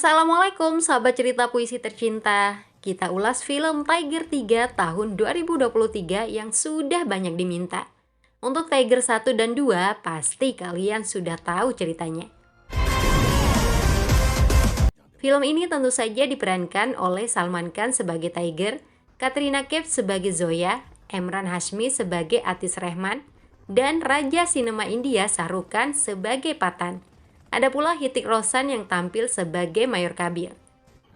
Assalamualaikum sahabat cerita puisi tercinta. Kita ulas film Tiger 3 tahun 2023 yang sudah banyak diminta. Untuk Tiger 1 dan 2 pasti kalian sudah tahu ceritanya. Film ini tentu saja diperankan oleh Salman Khan sebagai Tiger, Katrina Kaif sebagai Zoya, Emran Hashmi sebagai Atis Rehman, dan Raja Sinema India Shah Rukh Khan sebagai Patan. Ada pula Hrithik Roshan yang tampil sebagai Mayor Kabir.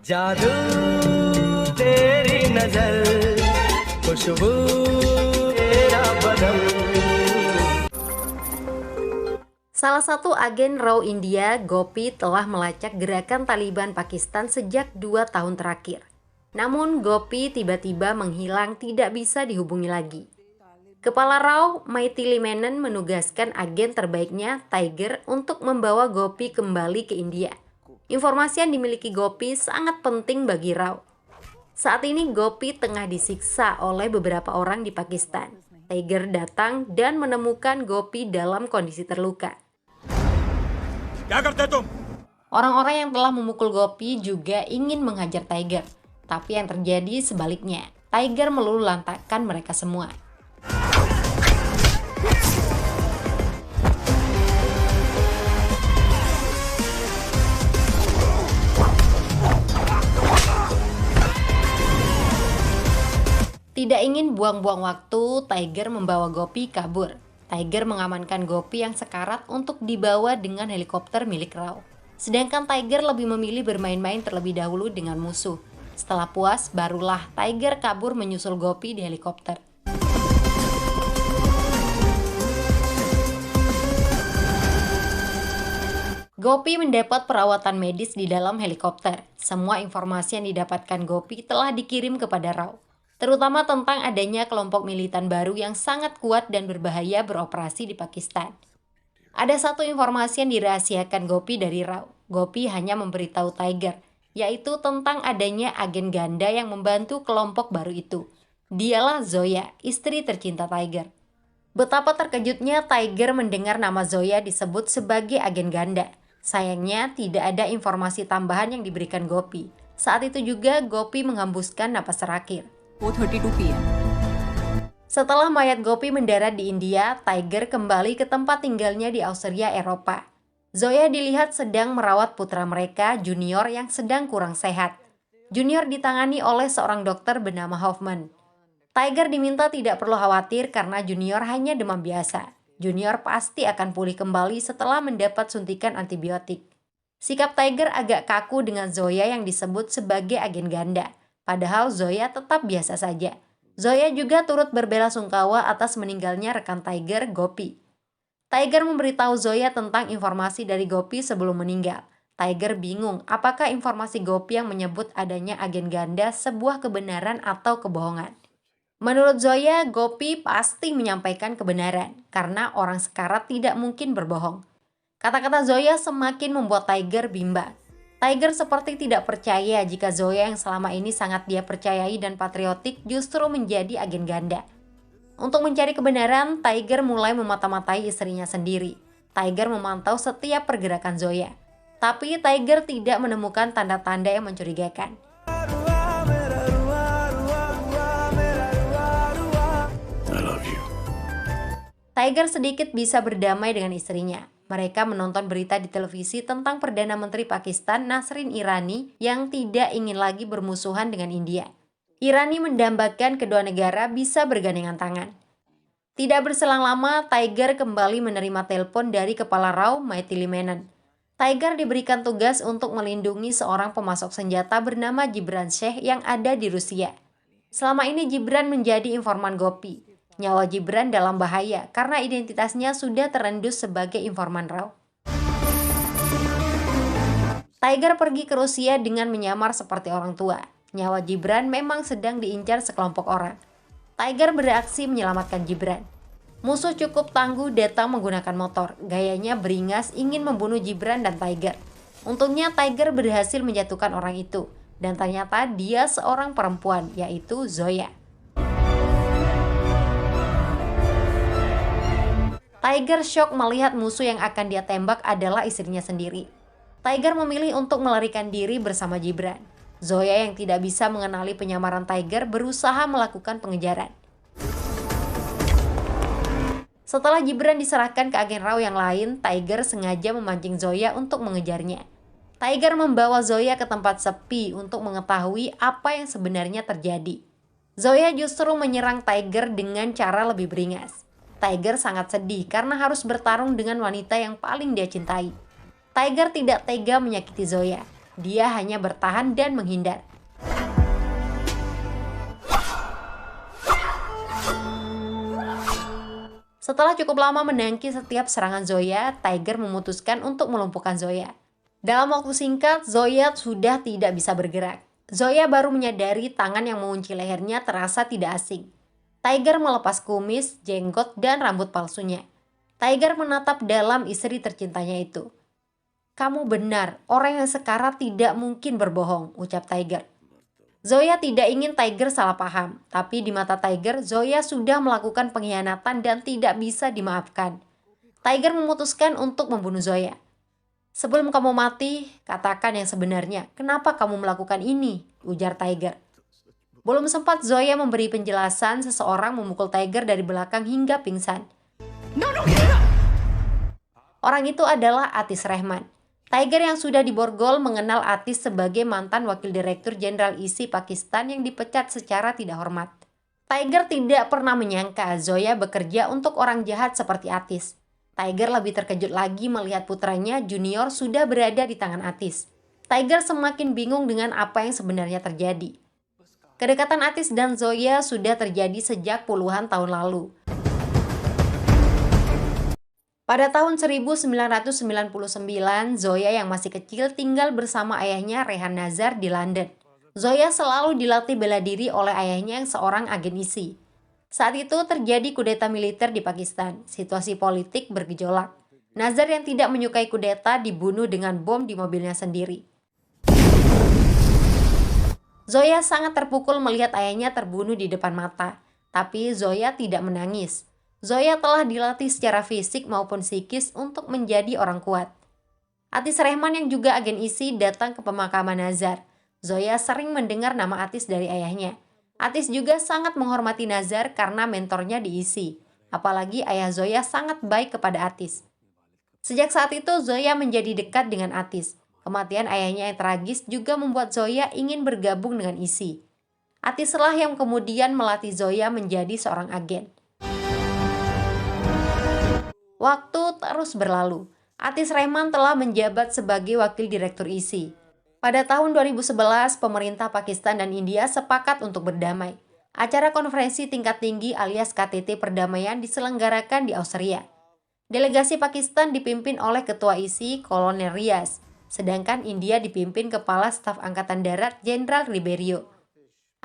Jadoo teri nazar, khushboo tera badan. Salah satu agen RAW India, Gopi, telah melacak gerakan Taliban Pakistan sejak 2 tahun terakhir. Namun Gopi tiba-tiba menghilang, tidak bisa dihubungi lagi. Kepala RAW, Maithili Menon, menugaskan agen terbaiknya, Tiger, untuk membawa Gopi kembali ke India. Informasi yang dimiliki Gopi sangat penting bagi RAW. Saat ini Gopi tengah disiksa oleh beberapa orang di Pakistan. Tiger datang dan menemukan Gopi dalam kondisi terluka. Orang-orang yang telah memukul Gopi juga ingin menghajar Tiger. Tapi yang terjadi sebaliknya, Tiger meluluhlantakkan mereka semua. Tidak ingin buang-buang waktu, Tiger membawa Gopi kabur. Tiger mengamankan Gopi yang sekarat untuk dibawa dengan helikopter milik RAW. Sedangkan Tiger lebih memilih bermain-main terlebih dahulu dengan musuh. Setelah puas, barulah Tiger kabur menyusul Gopi di helikopter. Gopi mendapat perawatan medis di dalam helikopter. Semua informasi yang didapatkan Gopi telah dikirim kepada RAW, terutama tentang adanya kelompok militan baru yang sangat kuat dan berbahaya beroperasi di Pakistan. Ada satu informasi yang dirahasiakan Gopi dari RAW. Gopi hanya memberitahu Tiger, yaitu tentang adanya agen ganda yang membantu kelompok baru itu. Dialah Zoya, istri tercinta Tiger. Betapa terkejutnya Tiger mendengar nama Zoya disebut sebagai agen ganda. Sayangnya tidak ada informasi tambahan yang diberikan Gopi. Saat itu juga Gopi menghembuskan napas terakhir. 4:32 PM. Setelah mayat Gopi mendarat di India, Tiger kembali ke tempat tinggalnya di Austria, Eropa. Zoya dilihat sedang merawat putra mereka, Junior, yang sedang kurang sehat. Junior ditangani oleh seorang dokter bernama Hoffman. Tiger diminta tidak perlu khawatir karena Junior hanya demam biasa. Junior pasti akan pulih kembali setelah mendapat suntikan antibiotik. Sikap Tiger agak kaku dengan Zoya yang disebut sebagai agen ganda. Padahal Zoya tetap biasa saja. Zoya juga turut berbelasungkawa atas meninggalnya rekan Tiger, Gopi. Tiger memberitahu Zoya tentang informasi dari Gopi sebelum meninggal. Tiger bingung apakah informasi Gopi yang menyebut adanya agen ganda sebuah kebenaran atau kebohongan. Menurut Zoya, Gopi pasti menyampaikan kebenaran karena orang sekarat tidak mungkin berbohong. Kata-kata Zoya semakin membuat Tiger bimbang. Tiger seperti tidak percaya jika Zoya yang selama ini sangat dia percayai dan patriotik justru menjadi agen ganda. Untuk mencari kebenaran, Tiger mulai memata-matai istrinya sendiri. Tiger memantau setiap pergerakan Zoya. Tapi Tiger tidak menemukan tanda-tanda yang mencurigakan. I love you. Tiger sedikit bisa berdamai dengan istrinya. Mereka menonton berita di televisi tentang Perdana Menteri Pakistan Nasrin Irani yang tidak ingin lagi bermusuhan dengan India. Irani mendambakan kedua negara bisa bergandengan tangan. Tidak berselang lama, Tiger kembali menerima telepon dari kepala RAW, Maithili Menon. Tiger diberikan tugas untuk melindungi seorang pemasok senjata bernama Gibran Sheikh yang ada di Rusia. Selama ini Gibran menjadi informan Gopi. Nyawa Gibran dalam bahaya karena identitasnya sudah terendus sebagai informan RAW. Tiger pergi ke Rusia dengan menyamar seperti orang tua. Nyawa Gibran memang sedang diincar sekelompok orang. Tiger bereaksi menyelamatkan Gibran. Musuh cukup tangguh datang menggunakan motor. Gayanya beringas ingin membunuh Gibran dan Tiger. Untungnya Tiger berhasil menjatuhkan orang itu. Dan ternyata dia seorang perempuan, yaitu Zoya. Tiger shock melihat musuh yang akan dia tembak adalah istrinya sendiri. Tiger memilih untuk melarikan diri bersama Gibran. Zoya yang tidak bisa mengenali penyamaran Tiger berusaha melakukan pengejaran. Setelah Gibran diserahkan ke agen RAW yang lain, Tiger sengaja memancing Zoya untuk mengejarnya. Tiger membawa Zoya ke tempat sepi untuk mengetahui apa yang sebenarnya terjadi. Zoya justru menyerang Tiger dengan cara lebih beringas. Tiger sangat sedih karena harus bertarung dengan wanita yang paling dia cintai. Tiger tidak tega menyakiti Zoya. Dia hanya bertahan dan menghindar. Setelah cukup lama menangkis setiap serangan Zoya, Tiger memutuskan untuk melumpuhkan Zoya. Dalam waktu singkat, Zoya sudah tidak bisa bergerak. Zoya baru menyadari tangan yang mengunci lehernya terasa tidak asing. Tiger melepas kumis, jenggot, dan rambut palsunya. Tiger menatap dalam istri tercintanya itu. "Kamu benar, orang yang sekarat tidak mungkin berbohong," ucap Tiger. Zoya tidak ingin Tiger salah paham, tapi di mata Tiger, Zoya sudah melakukan pengkhianatan dan tidak bisa dimaafkan. Tiger memutuskan untuk membunuh Zoya. "Sebelum kamu mati, katakan yang sebenarnya. Kenapa kamu melakukan ini?" ujar Tiger. Belum sempat Zoya memberi penjelasan, seseorang memukul Tiger dari belakang hingga pingsan. Orang itu adalah Atis Rehman. Tiger yang sudah diborgol mengenal Atis sebagai mantan Wakil Direktur Jenderal ISI Pakistan yang dipecat secara tidak hormat. Tiger tidak pernah menyangka Zoya bekerja untuk orang jahat seperti Atis. Tiger lebih terkejut lagi melihat putranya Junior sudah berada di tangan Atis. Tiger semakin bingung dengan apa yang sebenarnya terjadi. Kedekatan Atis dan Zoya sudah terjadi sejak puluhan tahun lalu. Pada tahun 1999, Zoya yang masih kecil tinggal bersama ayahnya Rehan Nazar di London. Zoya selalu dilatih bela diri oleh ayahnya yang seorang agen ISI. Saat itu terjadi kudeta militer di Pakistan. Situasi politik bergejolak. Nazar yang tidak menyukai kudeta dibunuh dengan bom di mobilnya sendiri. Zoya sangat terpukul melihat ayahnya terbunuh di depan mata. Tapi Zoya tidak menangis. Zoya telah dilatih secara fisik maupun psikis untuk menjadi orang kuat. Atis Rehman yang juga agen ISI datang ke pemakaman Nazar. Zoya sering mendengar nama Atis dari ayahnya. Atis juga sangat menghormati Nazar karena mentornya di ISI. Apalagi ayah Zoya sangat baik kepada Atis. Sejak saat itu Zoya menjadi dekat dengan Atis. Kematian ayahnya yang tragis juga membuat Zoya ingin bergabung dengan ISI. Atislah yang kemudian melatih Zoya menjadi seorang agen. Waktu terus berlalu. Atis Rehman telah menjabat sebagai Wakil Direktur ISI. Pada tahun 2011, pemerintah Pakistan dan India sepakat untuk berdamai. Acara konferensi tingkat tinggi alias KTT perdamaian diselenggarakan di Austria. Delegasi Pakistan dipimpin oleh Ketua ISI Kolonel Riaz, sedangkan India dipimpin Kepala Staf Angkatan Darat Jenderal Ribeiro.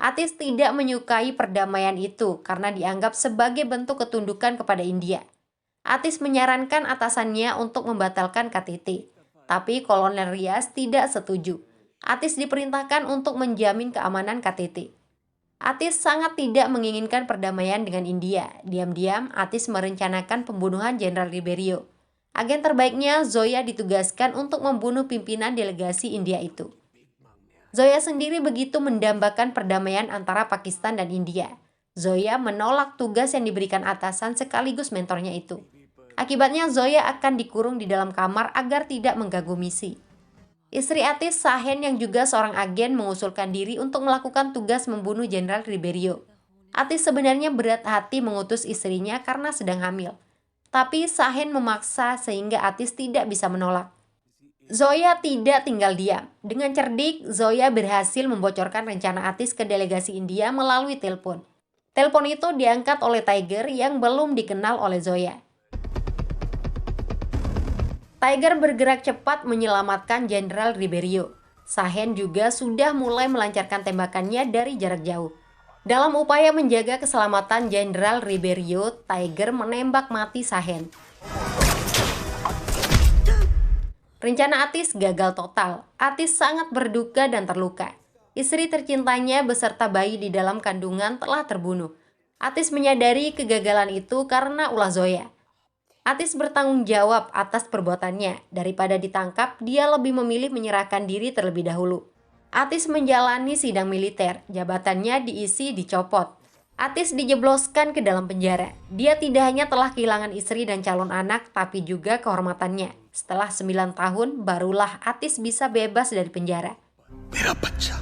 Atis tidak menyukai perdamaian itu karena dianggap sebagai bentuk ketundukan kepada India. Atis menyarankan atasannya untuk membatalkan KTT, tapi Kolonel Riaz tidak setuju. Atis diperintahkan untuk menjamin keamanan KTT. Atis sangat tidak menginginkan perdamaian dengan India. Diam-diam, Atis merencanakan pembunuhan Jenderal Ribeiro. Agen terbaiknya, Zoya, ditugaskan untuk membunuh pimpinan delegasi India itu. Zoya sendiri begitu mendambakan perdamaian antara Pakistan dan India. Zoya menolak tugas yang diberikan atasan sekaligus mentornya itu. Akibatnya Zoya akan dikurung di dalam kamar agar tidak mengganggu misi. Istri Atis, Sahen, yang juga seorang agen, mengusulkan diri untuk melakukan tugas membunuh Jenderal Ribeiro. Atis sebenarnya berat hati mengutus istrinya karena sedang hamil. Tapi Sahen memaksa sehingga Atis tidak bisa menolak. Zoya tidak tinggal diam. Dengan cerdik, Zoya berhasil membocorkan rencana Atis ke delegasi India melalui telepon. Telepon itu diangkat oleh Tiger yang belum dikenal oleh Zoya. Tiger bergerak cepat menyelamatkan Jenderal Ribeiro. Sahen juga sudah mulai melancarkan tembakannya dari jarak jauh. Dalam upaya menjaga keselamatan Jenderal Ribeiro, Tiger menembak mati Sahen. Rencana Atis gagal total. Atis sangat berduka dan terluka. Istri tercintanya beserta bayi di dalam kandungan telah terbunuh. Atis menyadari kegagalan itu karena ulah Zoya. Atis bertanggung jawab atas perbuatannya. Daripada ditangkap, dia lebih memilih menyerahkan diri terlebih dahulu. Atis menjalani sidang militer, jabatannya diisi dicopot. Atis dijebloskan ke dalam penjara. Dia tidak hanya telah kehilangan istri dan calon anak, tapi juga kehormatannya. Setelah 9 tahun, barulah Atis bisa bebas dari penjara. मेरा बच्चा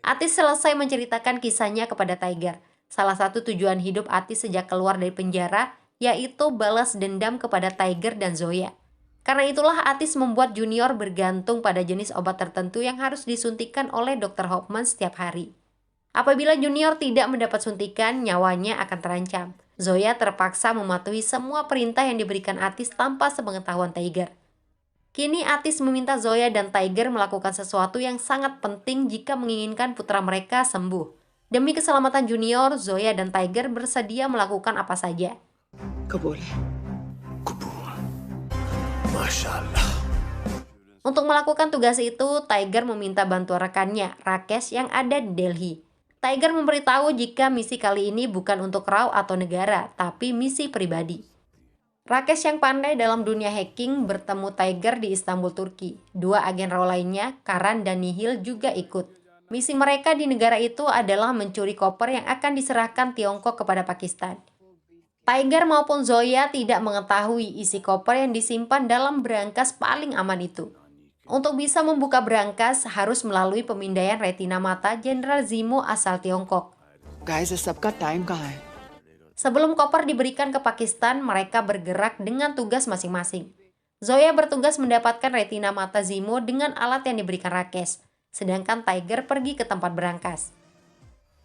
Atis selesai menceritakan kisahnya kepada Tiger. Salah satu tujuan hidup Atis sejak keluar dari penjara yaitu balas dendam kepada Tiger dan Zoya. Karena itulah Atis membuat Junior bergantung pada jenis obat tertentu yang harus disuntikan oleh Dr. Hoffman setiap hari. Apabila Junior tidak mendapat suntikan, nyawanya akan terancam. Zoya terpaksa mematuhi semua perintah yang diberikan Atis tanpa sepengetahuan Tiger. Kini Atis meminta Zoya dan Tiger melakukan sesuatu yang sangat penting jika menginginkan putra mereka sembuh. Demi keselamatan Junior, Zoya dan Tiger bersedia melakukan apa saja. कबूल है। कबूल माशाल्लाह Untuk melakukan tugas itu, Tiger meminta bantuan rekannya, Rakesh yang ada di Delhi. Tiger memberitahu jika misi kali ini bukan untuk Rao atau negara, tapi misi pribadi. Rakesh yang pandai dalam dunia hacking bertemu Tiger di Istanbul, Turki. Dua agen Rao lainnya, Karan dan Nihil juga ikut. Misi mereka di negara itu adalah mencuri koper yang akan diserahkan Tiongkok kepada Pakistan. Tiger maupun Zoya tidak mengetahui isi koper yang disimpan dalam berangkas paling aman itu. Untuk bisa membuka berangkas harus melalui pemindaian retina mata Jenderal Zimo asal Tiongkok. Guys इस सबका टाइम कहाँ है? Sebelum koper diberikan ke Pakistan, mereka bergerak dengan tugas masing-masing. Zoya bertugas mendapatkan retina mata Zimo dengan alat yang diberikan Rakesh, sedangkan Tiger pergi ke tempat berangkas.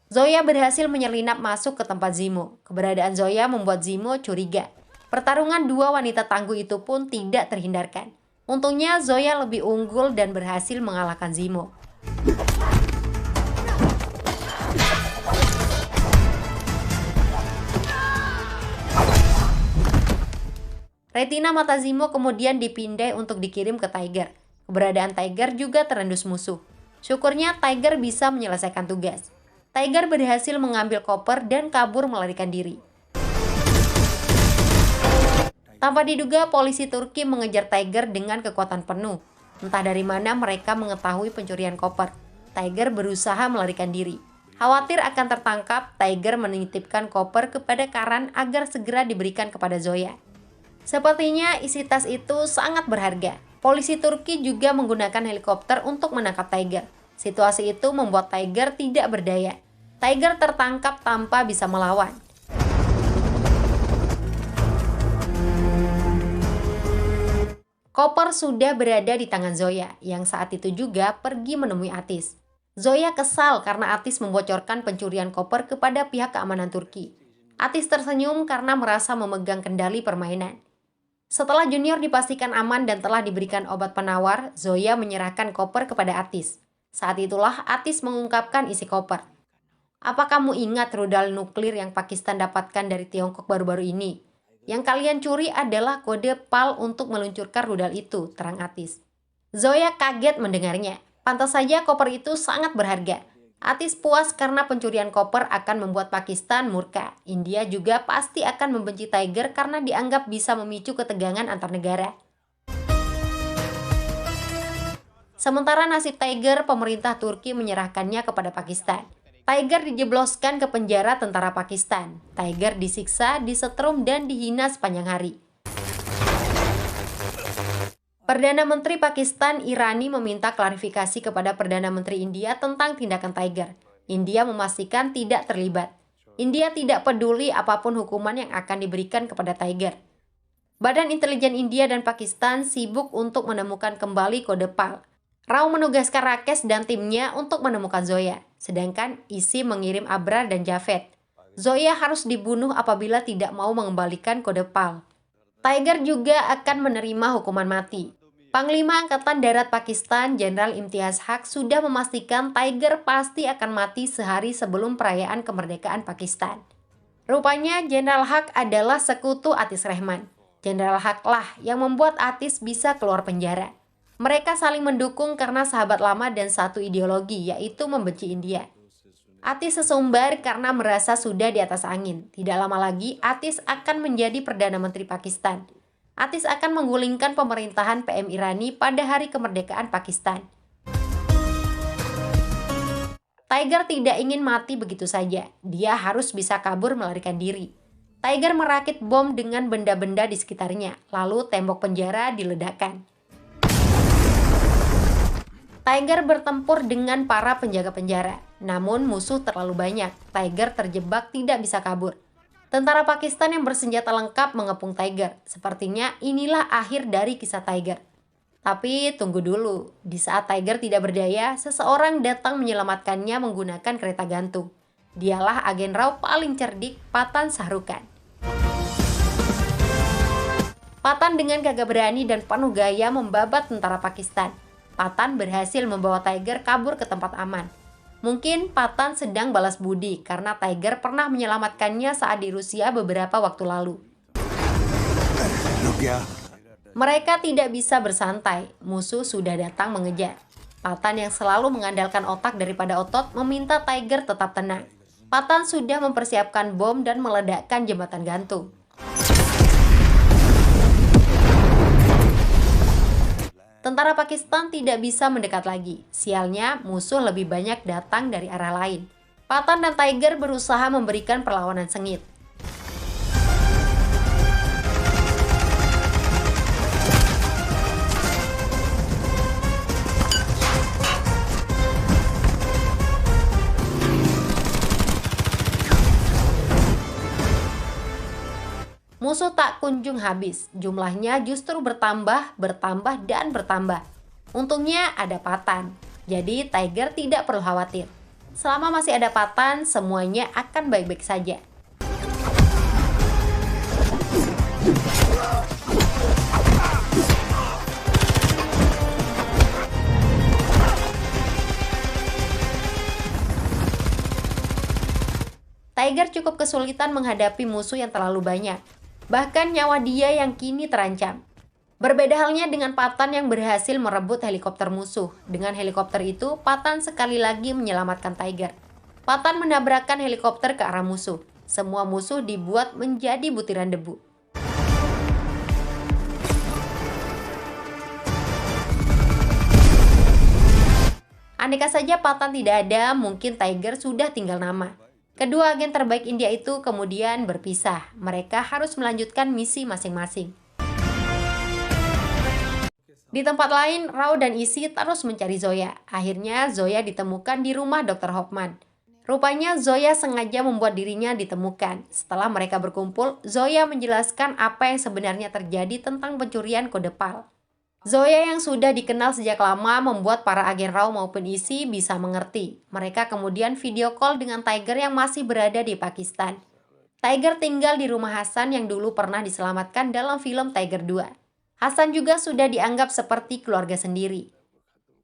Zoya berhasil menyelinap masuk ke tempat Zimo. Keberadaan Zoya membuat Zimo curiga. Pertarungan dua wanita tangguh itu pun tidak terhindarkan. Untungnya Zoya lebih unggul dan berhasil mengalahkan Zimo. Retina mata Zimo kemudian dipindai untuk dikirim ke Tiger. Keberadaan Tiger juga terendus musuh. Syukurnya Tiger bisa menyelesaikan tugas. Tiger berhasil mengambil koper dan kabur melarikan diri. Tanpa diduga, polisi Turki mengejar Tiger dengan kekuatan penuh. Entah dari mana mereka mengetahui pencurian koper. Tiger berusaha melarikan diri. Khawatir akan tertangkap, Tiger menitipkan koper kepada Karan agar segera diberikan kepada Zoya. Sepertinya isi tas itu sangat berharga. Polisi Turki juga menggunakan helikopter untuk menangkap Tiger. Situasi itu membuat Tiger tidak berdaya. Tiger tertangkap tanpa bisa melawan. Koper sudah berada di tangan Zoya, yang saat itu juga pergi menemui Atis. Zoya kesal karena Atis membocorkan pencurian koper kepada pihak keamanan Turki. Atis tersenyum karena merasa memegang kendali permainan. Setelah Junior dipastikan aman dan telah diberikan obat penawar, Zoya menyerahkan koper kepada Atis. Saat itulah Atis mengungkapkan isi koper. Apa kamu ingat rudal nuklir yang Pakistan dapatkan dari Tiongkok baru-baru ini? Yang kalian curi adalah kode PAL untuk meluncurkan rudal itu, terang Atis. Zoya kaget mendengarnya. Pantas saja koper itu sangat berharga. Atis puas karena pencurian koper akan membuat Pakistan murka. India juga pasti akan membenci Tiger karena dianggap bisa memicu ketegangan antar negara. Sementara nasib Tiger, pemerintah Turki menyerahkannya kepada Pakistan. Tiger dijebloskan ke penjara tentara Pakistan. Tiger disiksa, disetrum, dan dihina sepanjang hari. Perdana Menteri Pakistan Irani meminta klarifikasi kepada Perdana Menteri India tentang tindakan Tiger. India memastikan tidak terlibat. India tidak peduli apapun hukuman yang akan diberikan kepada Tiger. Badan Intelijen India dan Pakistan sibuk untuk menemukan kembali kode PAL. Rao menugaskan Rakesh dan timnya untuk menemukan Zoya, sedangkan Isi mengirim Abrar dan Javed. Zoya harus dibunuh apabila tidak mau mengembalikan kode PAL. Tiger juga akan menerima hukuman mati. Panglima Angkatan Darat Pakistan, Jenderal Imtiaz Haq, sudah memastikan Tiger pasti akan mati sehari sebelum perayaan kemerdekaan Pakistan. Rupanya Jenderal Haq adalah sekutu Atis Rehman. Jenderal Haq lah yang membuat Atis bisa keluar penjara. Mereka saling mendukung karena sahabat lama dan satu ideologi, yaitu membenci India. Atis sesumbar karena merasa sudah di atas angin. Tidak lama lagi, Atis akan menjadi Perdana Menteri Pakistan. Atis akan menggulingkan pemerintahan PM Irani pada hari kemerdekaan Pakistan. Tiger tidak ingin mati begitu saja. Dia harus bisa kabur melarikan diri. Tiger merakit bom dengan benda-benda di sekitarnya, lalu tembok penjara diledakkan. Tiger bertempur dengan para penjaga penjara, namun musuh terlalu banyak. Tiger terjebak tidak bisa kabur. Tentara Pakistan yang bersenjata lengkap mengepung Tiger. Sepertinya inilah akhir dari kisah Tiger. Tapi tunggu dulu, di saat Tiger tidak berdaya, seseorang datang menyelamatkannya menggunakan kereta gantung. Dialah agen Raw paling cerdik, Patan Shahrukan. Patan dengan gagah berani dan penuh gaya membabat tentara Pakistan. Patan berhasil membawa Tiger kabur ke tempat aman. Mungkin Patan sedang balas budi karena Tiger pernah menyelamatkannya saat di Rusia beberapa waktu lalu. Mereka tidak bisa bersantai, musuh sudah datang mengejar. Patan yang selalu mengandalkan otak daripada otot meminta Tiger tetap tenang. Patan sudah mempersiapkan bom dan meledakkan jembatan gantung. Tentara Pakistan tidak bisa mendekat lagi. Sialnya, musuh lebih banyak datang dari arah lain. Patan dan Tiger berusaha memberikan perlawanan sengit. Musuh tak kunjung habis, jumlahnya justru bertambah, dan bertambah. Untungnya ada Patan, jadi Tiger tidak perlu khawatir. Selama masih ada Patan, semuanya akan baik-baik saja. Tiger cukup kesulitan menghadapi musuh yang terlalu banyak. Bahkan nyawa dia yang kini terancam. Berbeda halnya dengan Patan yang berhasil merebut helikopter musuh. Dengan helikopter itu, Patan sekali lagi menyelamatkan Tiger. Patan menabrakkan helikopter ke arah musuh. Semua musuh dibuat menjadi butiran debu. Andaikan saja Patan tidak ada, mungkin Tiger sudah tinggal nama. Kedua agen terbaik India itu kemudian berpisah. Mereka harus melanjutkan misi masing-masing. Di tempat lain, Raw dan Isi terus mencari Zoya. Akhirnya Zoya ditemukan di rumah Dr. Hoffman. Rupanya Zoya sengaja membuat dirinya ditemukan. Setelah mereka berkumpul, Zoya menjelaskan apa yang sebenarnya terjadi tentang pencurian kode PAL. Zoya yang sudah dikenal sejak lama membuat para agen Raw maupun Isi bisa mengerti. Mereka kemudian video call dengan Tiger yang masih berada di Pakistan. Tiger tinggal di rumah Hasan yang dulu pernah diselamatkan dalam film Tiger 2. Hasan juga sudah dianggap seperti keluarga sendiri.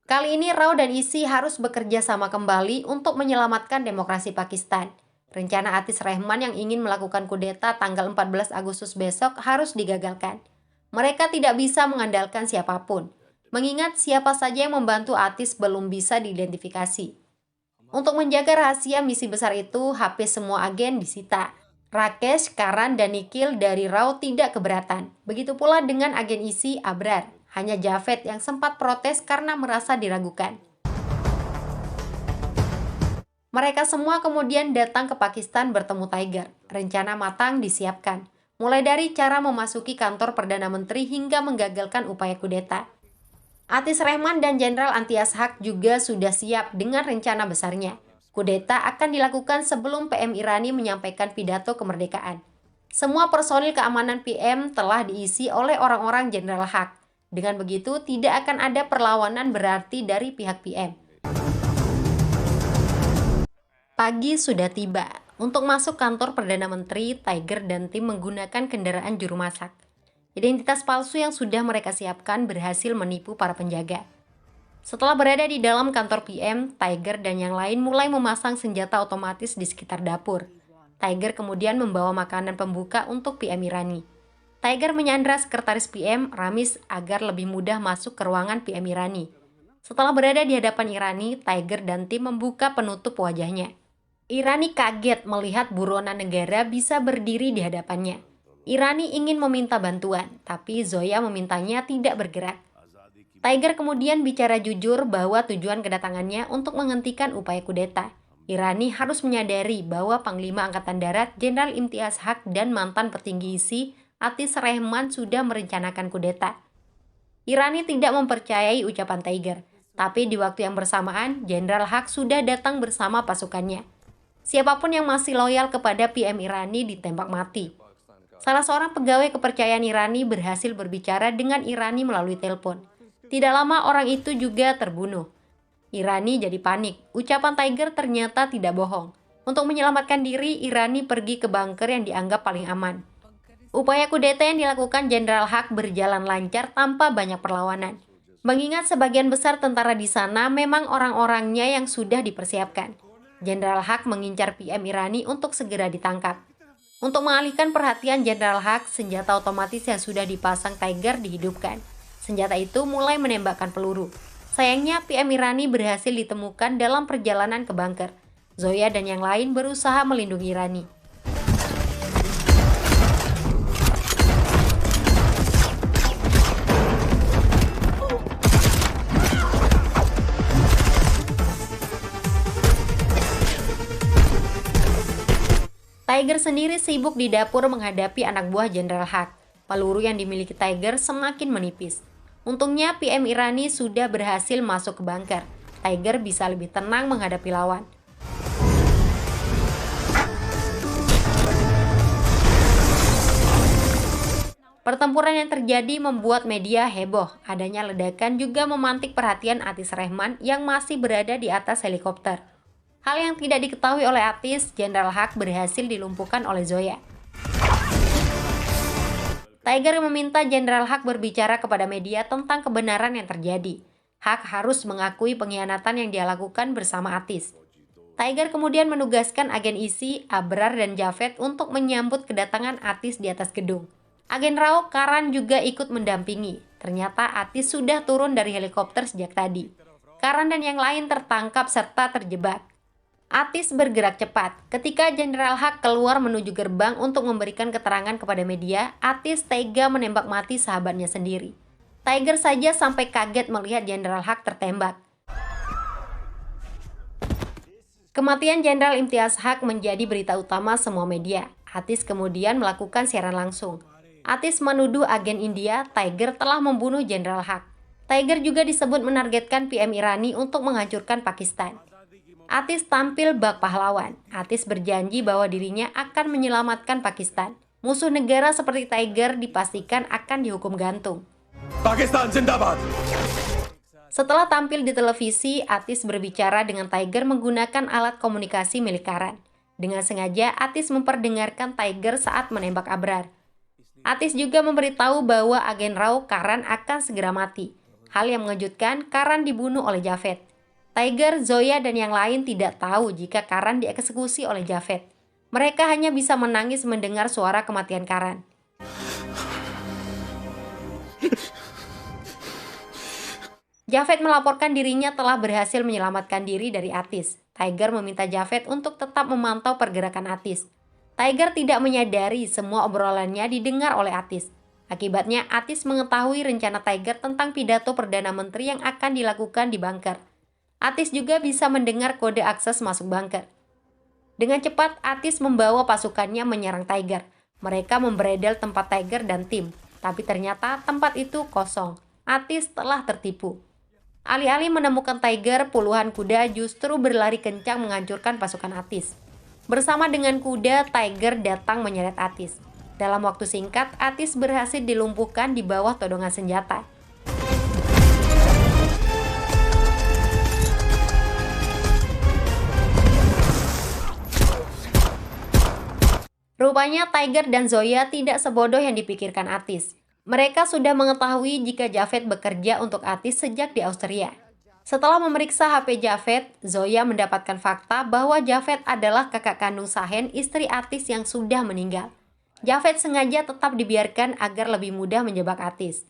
Kali ini Raw dan Isi harus bekerja sama kembali untuk menyelamatkan demokrasi Pakistan. Rencana Atis Rehman yang ingin melakukan kudeta tanggal 14 Agustus besok harus digagalkan. Mereka tidak bisa mengandalkan siapapun, mengingat siapa saja yang membantu Atis belum bisa diidentifikasi. Untuk menjaga rahasia misi besar itu, HP semua agen disita. Rakesh, Karan, dan Nikhil dari Raw tidak keberatan. Begitu pula dengan agen Isi, Abrar. Hanya Javed yang sempat protes karena merasa diragukan. Mereka semua kemudian datang ke Pakistan bertemu Tiger. Rencana matang disiapkan. Mulai dari cara memasuki kantor Perdana Menteri hingga menggagalkan upaya kudeta. Atis Rehman dan Jenderal Imtiaz Haq juga sudah siap dengan rencana besarnya. Kudeta akan dilakukan sebelum PM Irani menyampaikan pidato kemerdekaan. Semua personil keamanan PM telah diisi oleh orang-orang Jenderal Haq. Dengan begitu, tidak akan ada perlawanan berarti dari pihak PM. Pagi sudah tiba. Untuk masuk kantor Perdana Menteri, Tiger dan tim menggunakan kendaraan juru masak. Identitas palsu yang sudah mereka siapkan berhasil menipu para penjaga. Setelah berada di dalam kantor PM, Tiger dan yang lain mulai memasang senjata otomatis di sekitar dapur. Tiger kemudian membawa makanan pembuka untuk PM Irani. Tiger menyandra sekretaris PM, Ramis, agar lebih mudah masuk ke ruangan PM Irani. Setelah berada di hadapan Irani, Tiger dan tim membuka penutup wajahnya. Irani kaget melihat buronan negara bisa berdiri di hadapannya. Irani ingin meminta bantuan, tapi Zoya memintanya tidak bergerak. Tiger kemudian bicara jujur bahwa tujuan kedatangannya untuk menghentikan upaya kudeta. Irani harus menyadari bahwa Panglima Angkatan Darat Jenderal Imtiaz Haq dan mantan petinggi ISI Atis Rehman sudah merencanakan kudeta. Irani tidak mempercayai ucapan Tiger, tapi di waktu yang bersamaan Jenderal Haq sudah datang bersama pasukannya. Siapapun yang masih loyal kepada PM Irani ditembak mati. Salah seorang pegawai kepercayaan Irani berhasil berbicara dengan Irani melalui telepon. Tidak lama orang itu juga terbunuh. Irani jadi panik. Ucapan Tiger ternyata tidak bohong. Untuk menyelamatkan diri, Irani pergi ke bunker yang dianggap paling aman. Upaya kudeta yang dilakukan Jenderal Haq berjalan lancar tanpa banyak perlawanan. Mengingat sebagian besar tentara di sana memang orang-orangnya yang sudah dipersiapkan. Jenderal Haq mengincar PM Irani untuk segera ditangkap. Untuk mengalihkan perhatian Jenderal Haq, senjata otomatis yang sudah dipasang Tiger dihidupkan. Senjata itu mulai menembakkan peluru. Sayangnya PM Irani berhasil ditemukan dalam perjalanan ke bunker. Zoya dan yang lain berusaha melindungi Irani. Tiger sendiri sibuk di dapur menghadapi anak buah Jenderal Haq. Peluru yang dimiliki Tiger semakin menipis. Untungnya PM Irani sudah berhasil masuk ke bunker. Tiger bisa lebih tenang menghadapi lawan. Pertempuran yang terjadi membuat media heboh. Adanya ledakan juga memantik perhatian Atis Rehman yang masih berada di atas helikopter. Hal yang tidak diketahui oleh Atis, Jenderal Haq berhasil dilumpuhkan oleh Zoya. Tiger meminta Jenderal Haq berbicara kepada media tentang kebenaran yang terjadi. Haq harus mengakui pengkhianatan yang dia lakukan bersama Atis. Tiger kemudian menugaskan agen ISI, Abrar dan Javed untuk menyambut kedatangan Atis di atas gedung. Agen Rao, Karan juga ikut mendampingi. Ternyata Atis sudah turun dari helikopter sejak tadi. Karan dan yang lain tertangkap serta terjebak. Atis bergerak cepat. Ketika Jenderal Haq keluar menuju gerbang untuk memberikan keterangan kepada media, Atis tega menembak mati sahabatnya sendiri. Tiger saja sampai kaget melihat Jenderal Haq tertembak. Kematian Jenderal Imtiaz Haq menjadi berita utama semua media. Atis kemudian melakukan siaran langsung. Atis menuduh agen India, Tiger, telah membunuh Jenderal Haq. Tiger juga disebut menargetkan PM Irani untuk menghancurkan Pakistan. Atis tampil bak pahlawan. Atis berjanji bahwa dirinya akan menyelamatkan Pakistan. Musuh negara seperti Tiger dipastikan akan dihukum gantung. Pakistan Zindabad. Setelah tampil di televisi, Atis berbicara dengan Tiger menggunakan alat komunikasi milik Karan. Dengan sengaja, Atis memperdengarkan Tiger saat menembak Abrar. Atis juga memberitahu bahwa agen Rao, Karan, akan segera mati. Hal yang mengejutkan, Karan dibunuh oleh Javed. Tiger, Zoya, dan yang lain tidak tahu jika Karan dieksekusi oleh Javed. Mereka hanya bisa menangis mendengar suara kematian Karan. Javed melaporkan dirinya telah berhasil menyelamatkan diri dari Atis. Tiger meminta Javed untuk tetap memantau pergerakan Atis. Tiger tidak menyadari semua obrolannya didengar oleh Atis. Akibatnya, Atis mengetahui rencana Tiger tentang pidato Perdana Menteri yang akan dilakukan di bunker. Atis juga bisa mendengar kode akses masuk bunker. Dengan cepat, Atis membawa pasukannya menyerang Tiger. Mereka memberedel tempat Tiger dan tim, tapi ternyata tempat itu kosong. Atis telah tertipu. Alih-alih menemukan Tiger, puluhan kuda justru berlari kencang menghancurkan pasukan Atis. Bersama dengan kuda, Tiger datang menyeret Atis. Dalam waktu singkat, Atis berhasil dilumpuhkan di bawah todongan senjata. Rupanya Tiger dan Zoya tidak sebodoh yang dipikirkan Atis. Mereka sudah mengetahui jika Javed bekerja untuk Atis sejak di Austria. Setelah memeriksa HP Javed, Zoya mendapatkan fakta bahwa Javed adalah kakak kandung Sahen, istri Atis yang sudah meninggal. Javed sengaja tetap dibiarkan agar lebih mudah menjebak Atis.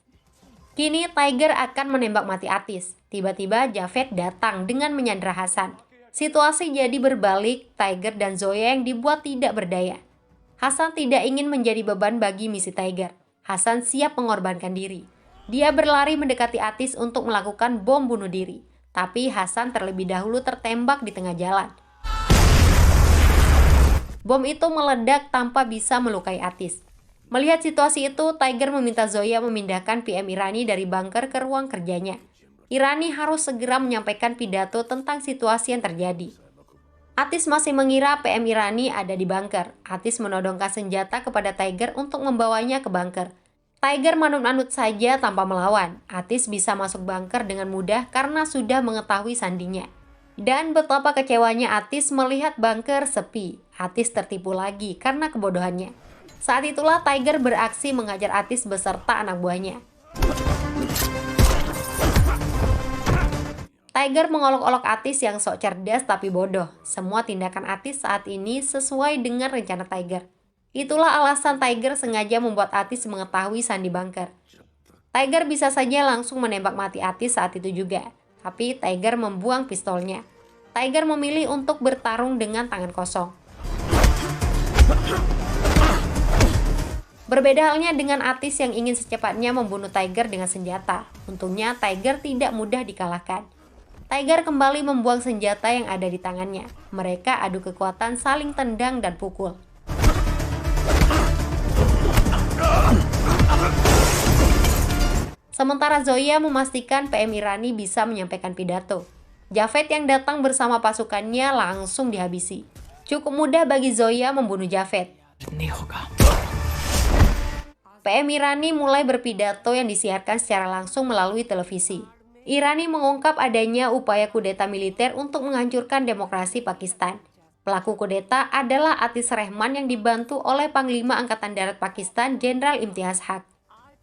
Kini Tiger akan menembak mati Atis. Tiba-tiba Javed datang dengan menyandra Hasan. Situasi jadi berbalik, Tiger dan Zoya yang dibuat tidak berdaya. Hasan tidak ingin menjadi beban bagi misi Tiger. Hasan siap mengorbankan diri. Dia berlari mendekati Atis untuk melakukan bom bunuh diri. Tapi Hasan terlebih dahulu tertembak di tengah jalan. Bom itu meledak tanpa bisa melukai Atis. Melihat situasi itu, Tiger meminta Zoya memindahkan PM Irani dari bunker ke ruang kerjanya. Irani harus segera menyampaikan pidato tentang situasi yang terjadi. Atis masih mengira PM Irani ada di bunker. Atis menodongkan senjata kepada Tiger untuk membawanya ke bunker. Tiger manut-manut saja tanpa melawan. Atis bisa masuk bunker dengan mudah karena sudah mengetahui sandinya. Dan betapa kecewanya Atis melihat bunker sepi. Atis tertipu lagi karena kebodohannya. Saat itulah Tiger beraksi menghajar Atis beserta anak buahnya. Tiger mengolok-olok Atis yang sok cerdas tapi bodoh. Semua tindakan Atis saat ini sesuai dengan rencana Tiger. Itulah alasan Tiger sengaja membuat Atis mengetahui sandi bunker. Tiger bisa saja langsung menembak mati Atis saat itu juga. Tapi Tiger membuang pistolnya. Tiger memilih untuk bertarung dengan tangan kosong. Berbeda halnya dengan Atis yang ingin secepatnya membunuh Tiger dengan senjata. Untungnya Tiger tidak mudah dikalahkan. Tiger kembali membuang senjata yang ada di tangannya. Mereka adu kekuatan saling tendang dan pukul. Sementara Zoya memastikan PM Irani bisa menyampaikan pidato. Javed yang datang bersama pasukannya langsung dihabisi. Cukup mudah bagi Zoya membunuh Javed. नहीं होगा। PM Irani mulai berpidato yang disiarkan secara langsung melalui televisi. Irani mengungkap adanya upaya kudeta militer untuk menghancurkan demokrasi Pakistan. Pelaku kudeta adalah Atis Rehman yang dibantu oleh Panglima Angkatan Darat Pakistan Jenderal Imtiaz Haq.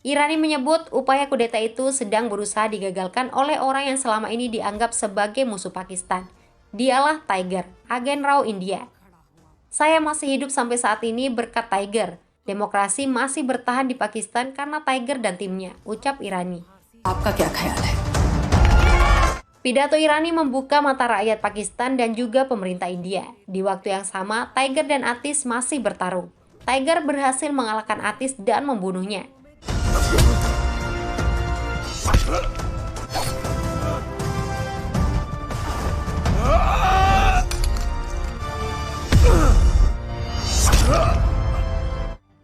Irani menyebut upaya kudeta itu sedang berusaha digagalkan oleh orang yang selama ini dianggap sebagai musuh Pakistan. Dialah Tiger, agen RAW India. Saya masih hidup sampai saat ini berkat Tiger. Demokrasi masih bertahan di Pakistan karena Tiger dan timnya, ucap Irani. आपका क्या ख्याल है? Pidato Irani membuka mata rakyat Pakistan dan juga pemerintah India. Di waktu yang sama, Tiger dan Atis masih bertarung. Tiger berhasil mengalahkan Atis dan membunuhnya.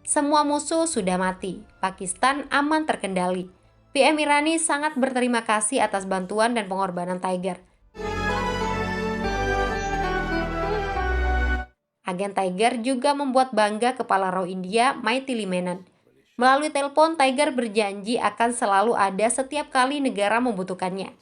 Semua musuh sudah mati. Pakistan aman terkendali. PM Irani sangat berterima kasih atas bantuan dan pengorbanan Tiger. Agen Tiger juga membuat bangga kepala RAW India, Maithili Menon. Melalui telepon, Tiger berjanji akan selalu ada setiap kali negara membutuhkannya.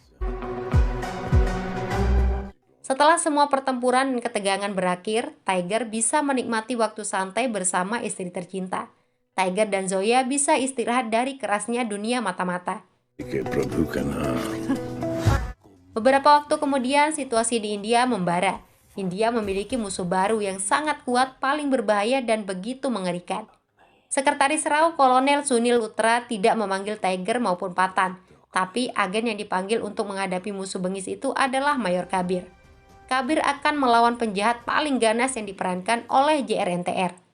Setelah semua pertempuran dan ketegangan berakhir, Tiger bisa menikmati waktu santai bersama istri tercinta. Tiger dan Zoya bisa istirahat dari kerasnya dunia mata-mata. Beberapa waktu kemudian, situasi di India membara. India memiliki musuh baru yang sangat kuat, paling berbahaya dan begitu mengerikan. Sekretaris RAW Kolonel Sunil Luthra tidak memanggil Tiger maupun Patan, tapi agen yang dipanggil untuk menghadapi musuh bengis itu adalah Mayor Kabir. Kabir akan melawan penjahat paling ganas yang diperankan oleh JRNTR.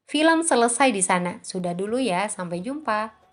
Film selesai di sana. Sudah dulu ya, sampai jumpa.